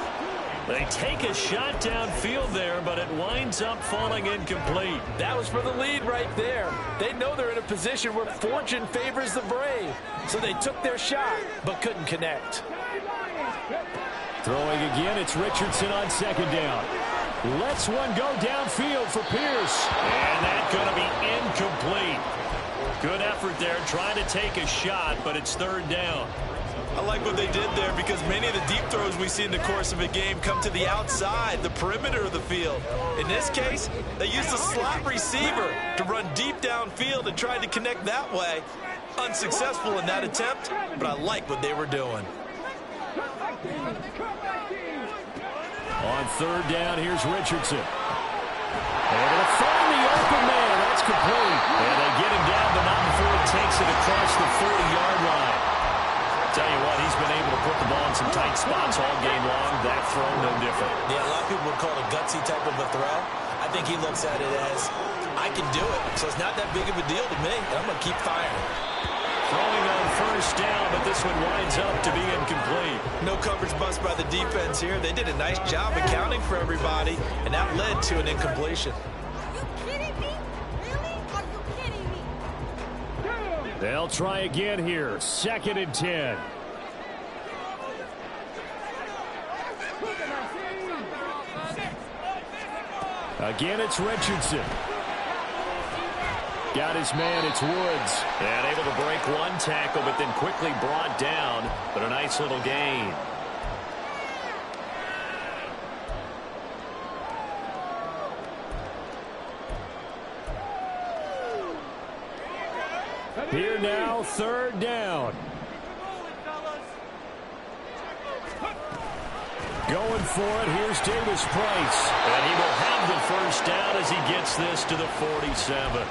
Speaker 2: They take a shot downfield there, but it winds up falling incomplete.
Speaker 5: That was for the lead right there. They know they're in a position where fortune favors the brave. So they took their shot, but couldn't connect.
Speaker 2: Throwing again, it's Richardson on second down. Lets one go downfield for Pierce. And that's going to be incomplete. Good effort there, trying to take a shot, but it's 3rd down.
Speaker 4: I like what they did there because many of the deep throws we see in the course of a game come to the outside, the perimeter of the field. In this case, they used a slot receiver to run deep downfield and tried to connect that way. Unsuccessful in that attempt, but I like what they were doing.
Speaker 2: On third down, here's Richardson. And it'll find the open man. That's complete. And they get him down, but not before he takes it across the 40-yard line. Tell you what, he's been able to put the ball in some tight spots all game long. That throw, no different.
Speaker 5: Yeah, a lot of people would call it a gutsy type of a throw. I think he looks at it as, I can do it. So it's not that big of a deal to me. I'm going to keep firing.
Speaker 2: Throwing on first down, but this one winds up to be incomplete.
Speaker 5: No coverage bust by the defense here. They did a nice job accounting for everybody, and that led to an incompletion.
Speaker 7: Are you kidding me? Really? Are you kidding me?
Speaker 2: They'll try again here. 2nd and 10. Again, it's Richardson. Got his man, it's Woods. And able to break one tackle, but then quickly brought down. But a nice little gain. Here now, 3rd down. Going for it, here's Davis Price. And he will have the first down as he gets this to the 47.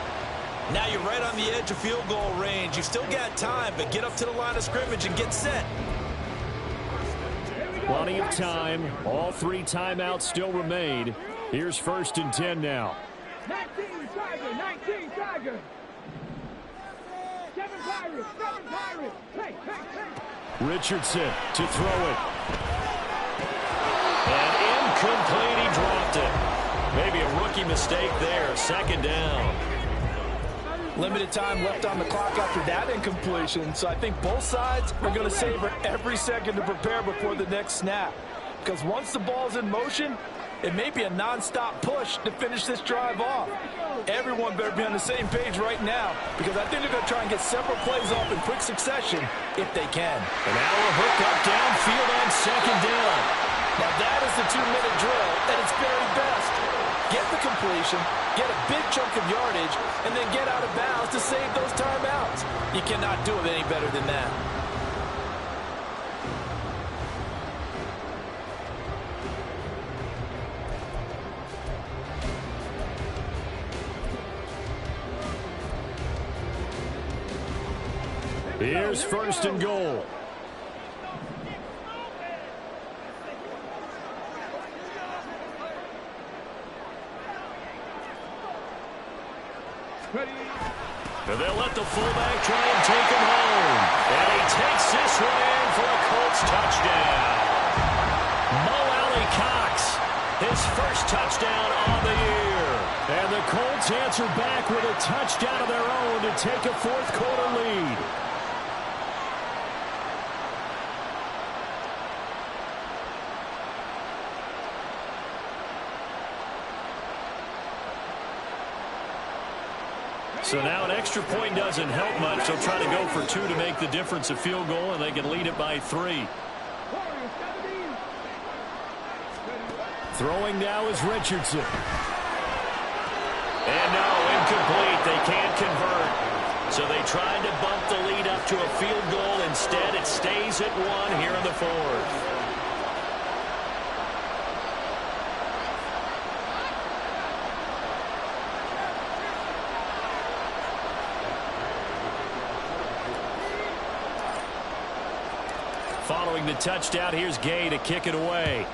Speaker 5: Now you're right on the edge of field goal range. You've still got time, but get up to the line of scrimmage and get set.
Speaker 2: Plenty of time. All 3 timeouts still remain. Here's 1st and 10 now.
Speaker 3: 19 Tiger. 7 Pirates. Hey.
Speaker 2: Richardson to throw it. And incomplete, he dropped it. Maybe a rookie mistake there. 2nd down.
Speaker 4: Limited time left on the clock after that incompletion, so I think both sides are going to savor every second to prepare before the next snap. Because once the ball's in motion, it may be a non-stop push to finish this drive off. Everyone better be on the same page right now, because I think they're going to try and get several plays off in quick succession if they can.
Speaker 2: And now a hook up downfield on 2nd down.
Speaker 4: Now that is the 2-minute drill at its very best. Get the completion, get a big chunk of yardage, and then get out of bounds to save those timeouts. You cannot do it any better than that.
Speaker 2: Here's 1st and goal. And they'll let the fullback try and take him home. And he takes this one in for a Colts touchdown. Mo Alley-Cox, his first touchdown on the year. And the Colts answer back with a touchdown of their own to take a 4th quarter lead. So now an extra point doesn't help much. They'll try to go for 2 to make the difference a field goal, and they can lead it by 3. Throwing now is Richardson. And no, incomplete. They can't convert. So they tried to bump the lead up to a field goal. Instead, it stays at 1 here in the 4th. Following the touchdown, here's Gay to kick it away.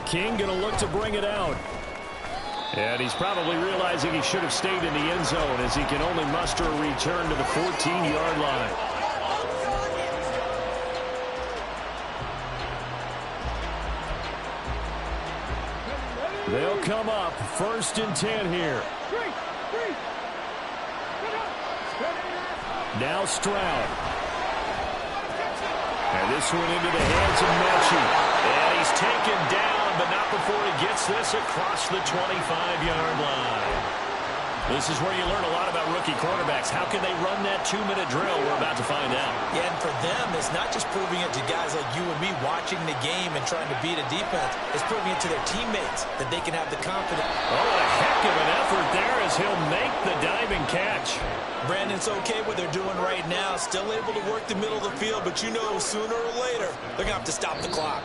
Speaker 2: King going to look to bring it out. And he's probably realizing he should have stayed in the end zone as he can only muster a return to the 14-yard line. They'll come up 1st and 10 here. Now Stroud. And this one into the hands of Mechie. And he's taken down, but not before he gets this across the 25-yard line. This is where you learn a lot about rookie quarterbacks. How can they run that 2-minute drill? We're about to find out.
Speaker 5: Yeah, and for them, it's not just proving it to guys like you and me watching the game and trying to beat a defense. It's proving it to their teammates that they can have the confidence.
Speaker 2: Oh, a heck of an effort there as he'll make the diving catch.
Speaker 5: Brandon's okay what they're doing right now. Still able to work the middle of the field, but you know sooner or later they're going to have to stop the clock.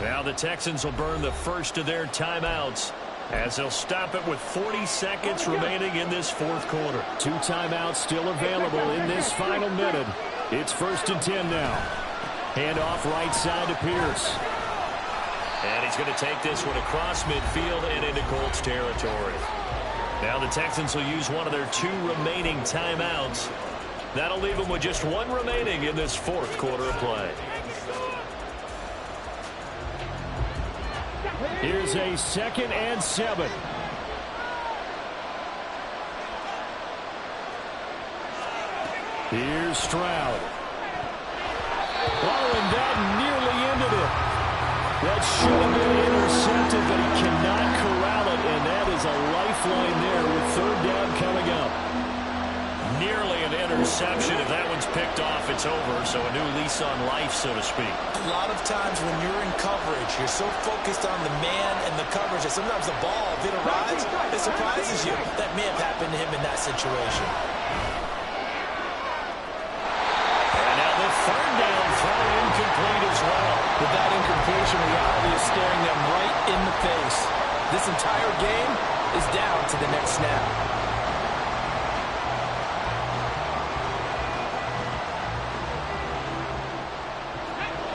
Speaker 2: Now the Texans will burn the first of their timeouts, as they'll stop it with 40 seconds remaining in this fourth quarter. 2 timeouts still available in this final minute. It's 1st and 10 now. Hand off right side to Pierce. And he's going to take this one across midfield and into Colts territory. Now the Texans will use one of their 2 remaining timeouts. That'll leave them with just 1 remaining in this fourth quarter of play. Here's a 2nd and 7. Here's Stroud. Oh, and that nearly ended it. That should have been intercepted, but he cannot corral it, and that is a lifeline there with 3rd down coming up. Nearly an interception. If that one's picked off, it's over, so a new lease on life, so to speak.
Speaker 5: A lot of times when you're in coverage, you're so focused on the man and the coverage that sometimes the ball, if it arrives, it surprises you. That may have happened to him in that situation.
Speaker 2: And now the 3rd down throw incomplete as well.
Speaker 4: With that incompletion, reality is staring them right in the face. This entire game is down to the next snap.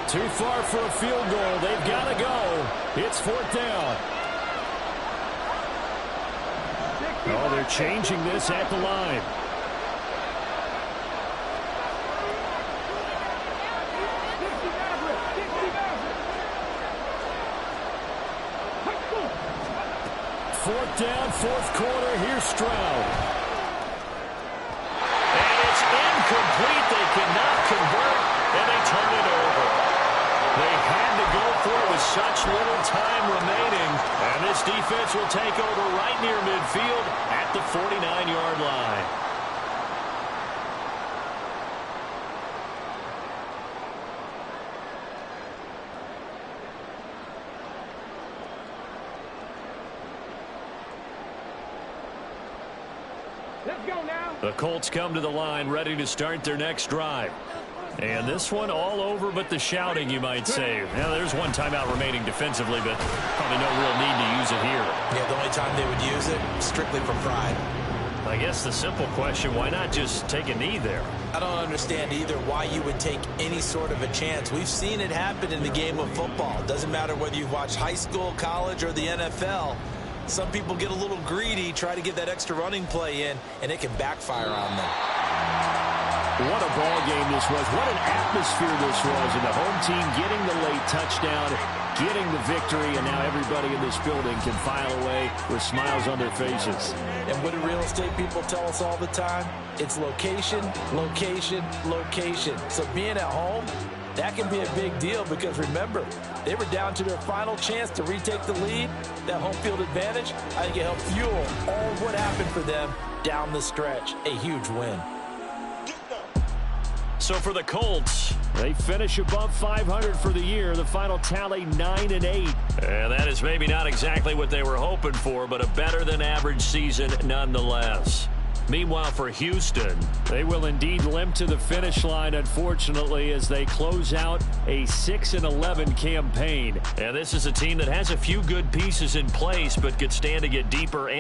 Speaker 2: Too far for a field goal. They've got to go. It's 4th down. Oh, they're changing this at the line. Fourth down, 4th quarter. Here's Stroud. And it's incomplete. They cannot convert, and they turn it over. They had to go for it with such little time remaining. And this defense will take over right near midfield at the 49-yard line.
Speaker 3: Let's go now.
Speaker 2: The Colts come to the line ready to start their next drive. And this one all over but the shouting, you might say. Now, there's 1 timeout remaining defensively, but probably no real need to use it here.
Speaker 5: Yeah, the only time they would use it, strictly for pride.
Speaker 2: I guess the simple question, why not just take a knee there?
Speaker 5: I don't understand either why you would take any sort of a chance. We've seen it happen in the game of football. Doesn't matter whether you've watched high school, college, or the NFL. Some people get a little greedy, try to get that extra running play in, and it can backfire on them.
Speaker 2: What a ball game this was. What an atmosphere this was. And the home team getting the late touchdown, getting the victory, and now everybody in this building can file away with smiles on their faces.
Speaker 5: And what do real estate people tell us all the time? It's location, location, location. So being at home, that can be a big deal because, remember, they were down to their final chance to retake the lead. That home field advantage, I think it helped fuel all of what happened for them down the stretch. A huge win.
Speaker 2: So for the Colts, they finish above 500 for the year. The final tally 9-8. And that is maybe not exactly what they were hoping for, but a better than average season nonetheless. Meanwhile, for Houston, they will indeed limp to the finish line, unfortunately, as they close out a 6-11 campaign. And this is a team that has a few good pieces in place, but could stand to get deeper and